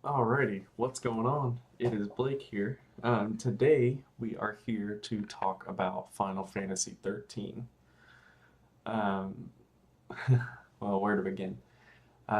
Alrighty, what's going on? It is Blake here. Today we are here to talk about Final Fantasy 13. Um, well, where to begin?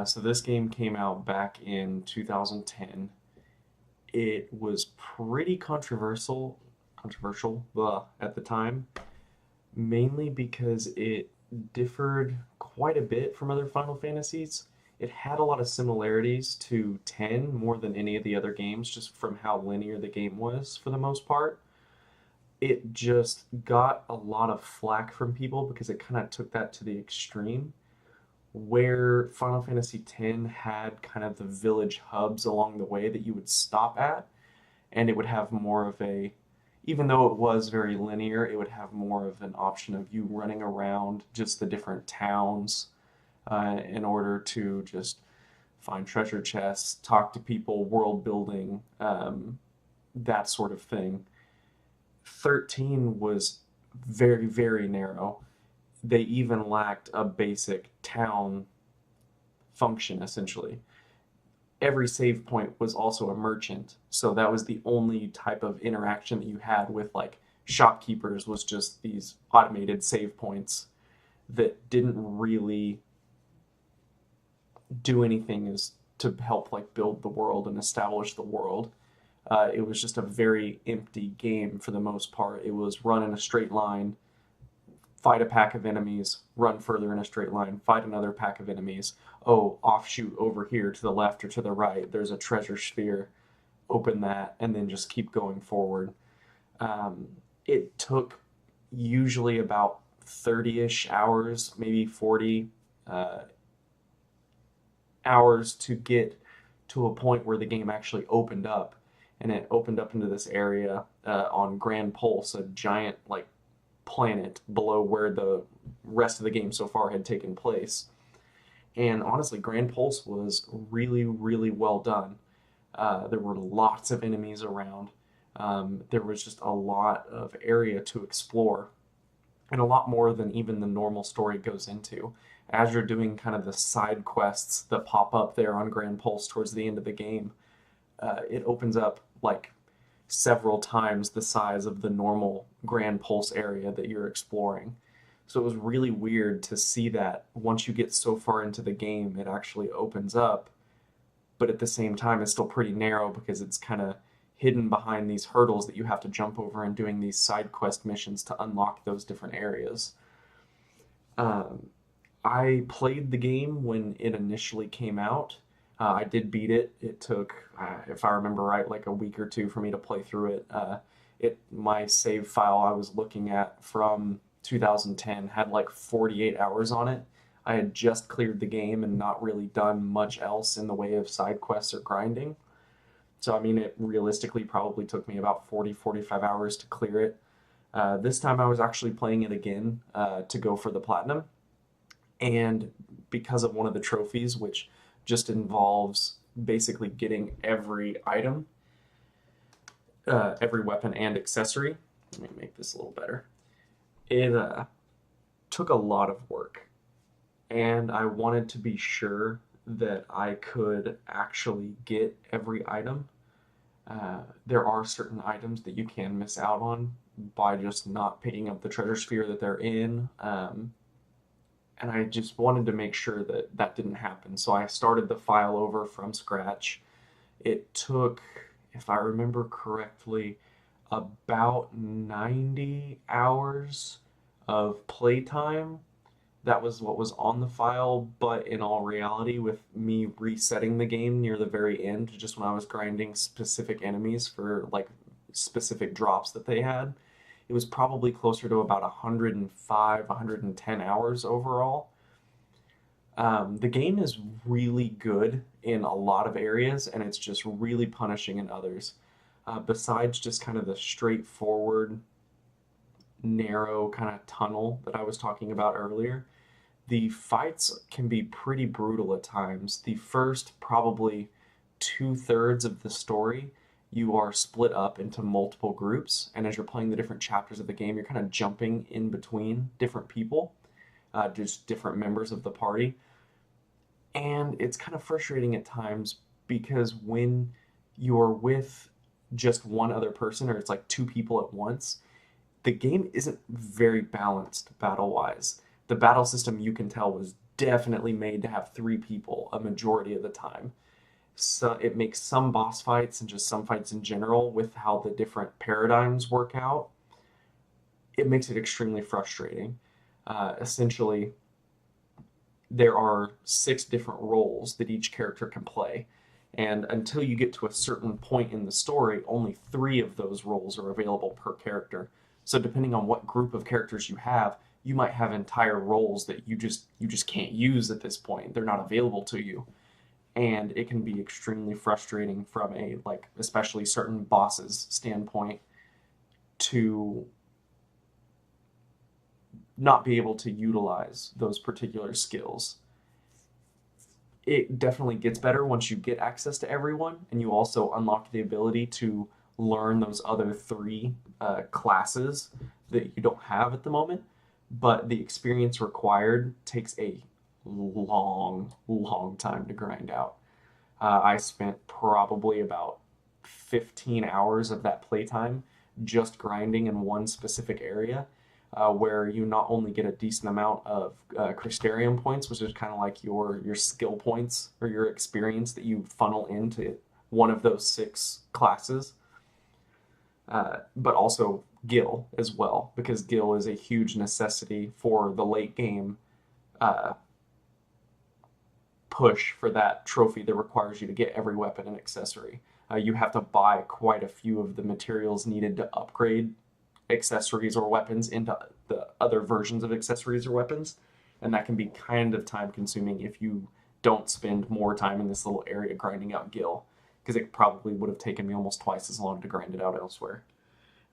So this game came out back in 2010. It was pretty controversial at the time, mainly because it differed quite a bit from other Final Fantasies. It had a lot of similarities to 10 more than any of the other games, just from how linear the game was for the most part. It just got a lot of flack from people because it kind of took that to the extreme, where Final Fantasy X had kind of the village hubs along the way that you would stop at, and it would have more of a, even though it was very linear, it would have more of an option of you running around just the different towns in order to just find treasure chests, talk to people, world building, that sort of thing. 13 was very, very narrow. They even lacked a basic town function, essentially. Every save point was also a merchant. So that was the only type of interaction that you had with like shopkeepers was just these automated save points that didn't really do anything as to help like build the world and establish the world. It was just a very empty game for the most part. It was run in a straight line, fight a pack of enemies, run further in a straight line, fight another pack of enemies. Oh, offshoot over here to the left or to the right, there's a treasure sphere. Open that, and then just keep going forward. Um, it took usually about 30-ish hours, maybe 40 uh, hours to get to a point where the game actually opened up. And it opened up into this area on Grand Pulse, a giant like planet below where the rest of the game so far had taken place. And honestly, Grand Pulse was really, really well done. There were lots of enemies around. There was just a lot of area to explore, and a lot more than even the normal story goes into. As you're doing kind of the side quests that pop up there on Grand Pulse towards the end of the game, it opens up like several times the size of the normal Grand Pulse area that you're exploring. So it was really weird to see that once you get so far into the game, it actually opens up, but at the same time, it's still pretty narrow because it's kind of hidden behind these hurdles that you have to jump over and doing these side quest missions to unlock those different areas. Um, I played the game when it initially came out. I did beat it. It took, if I remember right, like a week or two for me to play through it. My save file I was looking at from 2010 had like 48 hours on it. I had just cleared the game and not really done much else in the way of side quests or grinding. So I mean, it realistically probably took me about 40, 45 hours to clear it. This time I was actually playing it again to go for the platinum, and because of one of the trophies, which just involves basically getting every item, every weapon and accessory. Let me make this a little better. It took a lot of work, and I wanted to be sure that I could actually get every item. There are certain items that you can miss out on by just not picking up the treasure sphere that they're in. And I just wanted to make sure that that didn't happen. So I started the file over from scratch. It took, if I remember correctly, about 90 hours of playtime. That was what was on the file, but in all reality, with me resetting the game near the very end, just when I was grinding specific enemies for like specific drops that they had, it was probably closer to about 105, 110 hours overall. The game is really good in a lot of areas, and it's just really punishing in others. Besides just kind of the straightforward, narrow kind of tunnel that I was talking about earlier, the fights can be pretty brutal at times. The first, probably two-thirds of the story, you are split up into multiple groups, and as you're playing the different chapters of the game, you're kind of jumping in between different people, just different members of the party. And it's kind of frustrating at times because when you're with just one other person or it's like two people at once, the game isn't very balanced battle wise. The battle system, you can tell, was definitely made to have three people a majority of the time. So it makes some boss fights and just some fights in general, with how the different paradigms work out, it makes it extremely frustrating. Essentially, there are six different roles that each character can play. And until you get to a certain point in the story, only three of those roles are available per character. So depending on what group of characters you might have entire roles that you just can't use at this point. They're not available to you. And it can be extremely frustrating from a, like, especially certain bosses standpoint, to not be able to utilize those particular skills. It definitely gets better once you get access to everyone, and you also unlock the ability to learn those other three classes that you don't have at the moment. But the experience required takes a long time to grind out. I spent probably about 15 hours of that playtime just grinding in one specific area, where you not only get a decent amount of Crystarium points, which is kind of like your skill points or your experience that you funnel into one of those six classes, but also Gil as well, because Gil is a huge necessity for the late game uh, push for that trophy that requires you to get every weapon and accessory. You have to buy quite a few of the materials needed to upgrade accessories or weapons into the other versions of accessories or weapons, and that can be kind of time consuming if you don't spend more time in this little area grinding out Gil, because it probably would have taken me almost twice as long to grind it out elsewhere.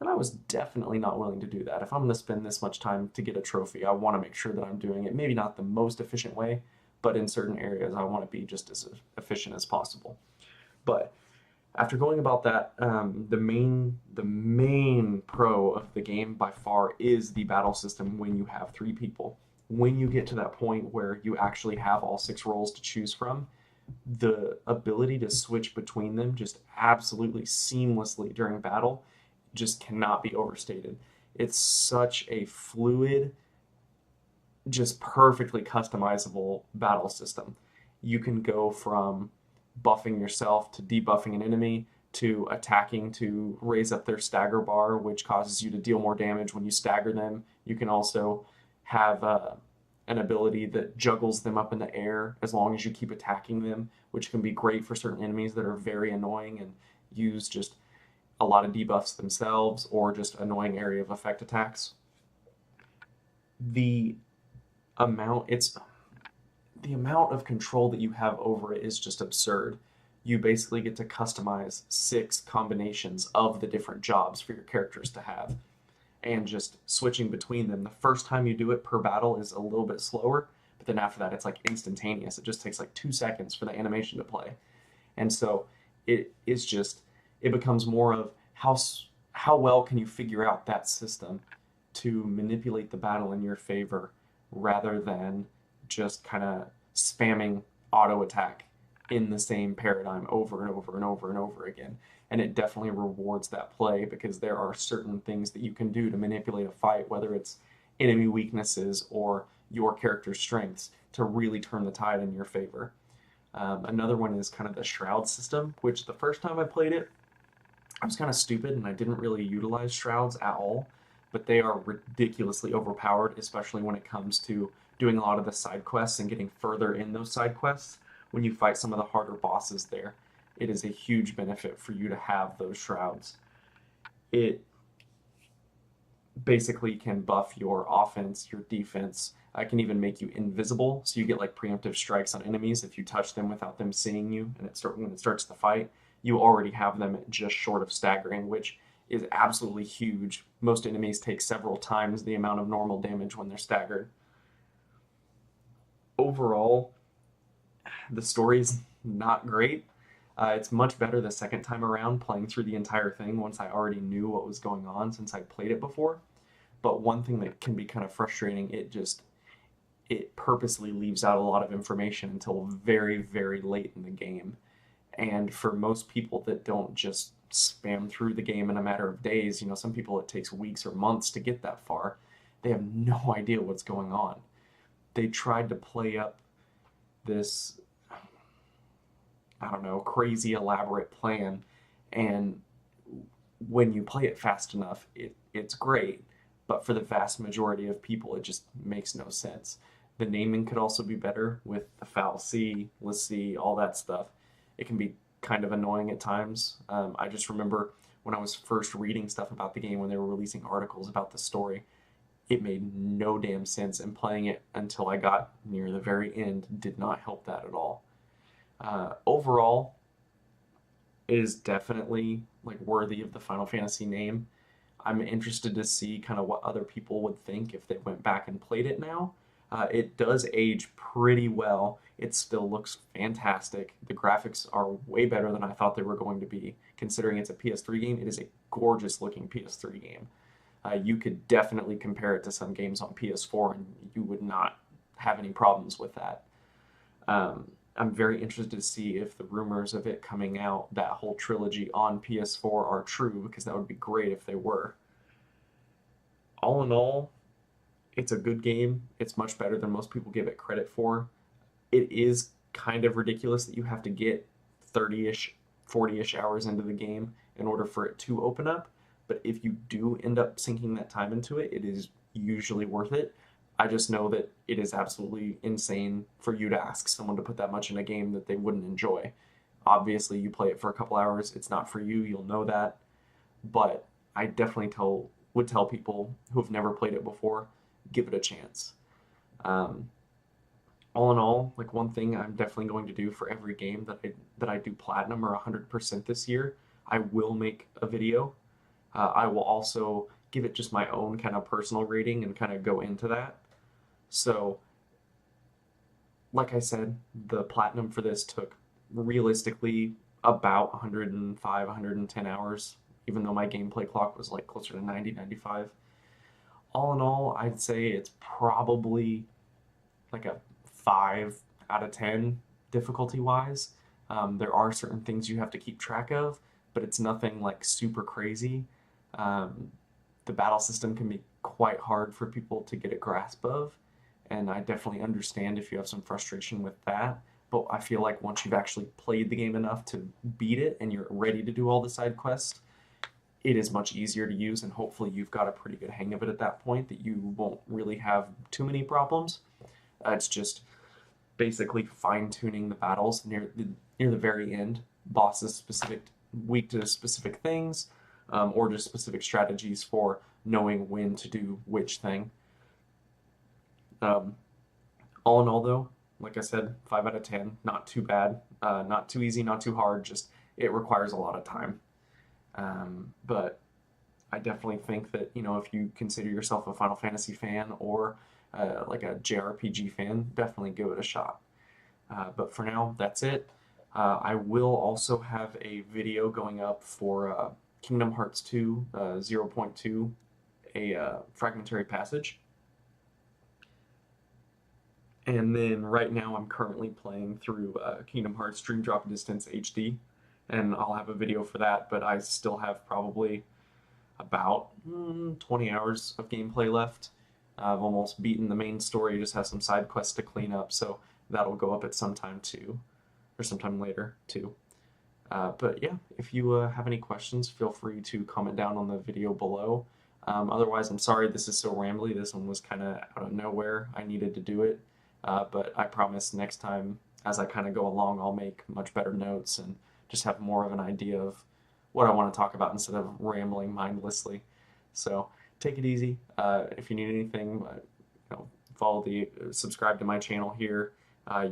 And I was definitely not willing to do that. If I'm going to spend this much time to get a trophy, I want to make sure that I'm doing it maybe not the most efficient way, but in certain areas I want to be just as efficient as possible. But after going about that, the main pro of the game by far is the battle system when you have three people. When you get to that point where you actually have all six roles to choose from, the ability to switch between them just absolutely seamlessly during battle just cannot be overstated. It's such a fluid, just perfectly customizable battle system. You can go from buffing yourself to debuffing an enemy to attacking to raise up their stagger bar, which causes you to deal more damage when you stagger them. You can also have an ability that juggles them up in the air as long as you keep attacking them, which can be great for certain enemies that are very annoying and use just a lot of debuffs themselves or just annoying area of effect attacks. The it's the amount of control that you have over it is just absurd. You basically get to customize six combinations of the different jobs for your characters to have, and just switching between them. The first time you do it per battle is a little bit slower, but then after that, it's like instantaneous. It just takes like 2 seconds for the animation to play. And so it is just, it becomes more of how well can you figure out that system to manipulate the battle in your favor, rather than just kind of spamming auto attack in the same paradigm over and over and over and over again. And it definitely rewards that play, because there are certain things that you can do to manipulate a fight, whether it's enemy weaknesses or your character's strengths, to really turn the tide in your favor. Another one is kind of the shroud system, which the first time I played it, I was kind of stupid and I didn't really utilize shrouds at all, but they are ridiculously overpowered, especially when it comes to doing a lot of the side quests and getting further in those side quests. When you fight some of the harder bosses there, it is a huge benefit for you to have those shrouds. It basically can buff your offense, your defense. It can even make you invisible, so you get like preemptive strikes on enemies if you touch them without them seeing you. And when it starts the fight, you already have them at just short of staggering, which is absolutely huge. Most enemies take several times the amount of normal damage when they're staggered. Overall, the story's not great. It's much better the second time around playing through the entire thing once I already knew what was going on, since I played it before. But one thing that can be kind of frustrating, it purposely leaves out a lot of information until very, very late in the game. And for most people that don't just spam through the game in a matter of days, some people it takes weeks or months to get that far, they have no idea what's going on. They tried to play up this, I don't know, crazy elaborate plan, and when you play it fast enough, it's great, but for the vast majority of people, it just makes no sense. The naming could also be better with the Xiii, Xiii, all that stuff. It can be kind of annoying at times. I just remember when I was first reading stuff about the game, when they were releasing articles about the story, it made no damn sense, and playing it until I got near the very end did not help that at all. Overall, it is definitely like worthy of the Final Fantasy name. I'm interested to see kind of what other people would think if they went back and played it now. It does age pretty well. It still looks fantastic. The graphics are way better than I thought they were going to be. Considering it's a PS3 game, it is a gorgeous looking PS3 game. You could definitely compare it to some games on PS4, and you would not have any problems with that. I'm very interested to see if the rumors of it coming out, that whole trilogy on PS4, are true, because that would be great if they were. All in all, it's a good game. It's much better than most people give it credit for. It is kind of ridiculous that you have to get 30-ish, 40-ish hours into the game in order for it to open up. But if you do end up sinking that time into it, it is usually worth it. I just know that it is absolutely insane for you to ask someone to put that much in a game that they wouldn't enjoy. Obviously, you play it for a couple hours, it's not for you, you'll know that. But I definitely would tell people who have never played it before, give it a chance. Um, all in all, like one thing I'm definitely going to do for every game that I do platinum or 100% this year, I will make a video. I will also give it just my own kind of personal rating and kind of go into that. So, like I said, the platinum for this took realistically about 105, 110 hours, even though my gameplay clock was like closer to 90, 95. All in all, I'd say it's probably like a 5 out of 10 difficulty wise. There are certain things you have to keep track of, but it's nothing like super crazy. Um, the battle system can be quite hard for people to get a grasp of, and I definitely understand if you have some frustration with that. But I feel like once you've actually played the game enough to beat it and you're ready to do all the side quests, it is much easier to use, and hopefully you've got a pretty good hang of it at that point that you won't really have too many problems. It's just basically fine-tuning the battles near the very end. Bosses specific weak to specific things, or just specific strategies for knowing when to do which thing. Um, all in all, though, like I said, 5 out of 10, not too bad, not too easy, not too hard. Just it requires a lot of time. But I definitely think that if you consider yourself a Final Fantasy fan or like a JRPG fan, definitely give it a shot. But for now, that's it. I will also have a video going up for Kingdom Hearts 2 0.2, a fragmentary passage. And then right now I'm currently playing through Kingdom Hearts Dream Drop Distance HD, and I'll have a video for that, but I still have probably about 20 hours of gameplay left. I've almost beaten the main story, just have some side quests to clean up, so that'll go up at some time too, or sometime later too. But yeah, if you have any questions, feel free to comment down on the video below. Otherwise, I'm sorry this is so rambly. This one was kind of out of nowhere. I needed to do it. But I promise next time, as I kind of go along, I'll make much better notes and just have more of an idea of what I want to talk about instead of rambling mindlessly. So take it easy. If you need anything, subscribe to my channel here.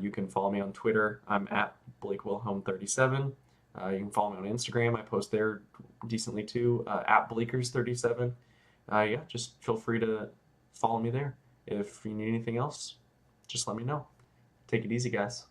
You can follow me on Twitter. I'm at BlakeWilhelm37. You can follow me on Instagram. I post there decently too, at Bleakers37. Yeah, just feel free to follow me there. If you need anything else, just let me know. Take it easy, guys.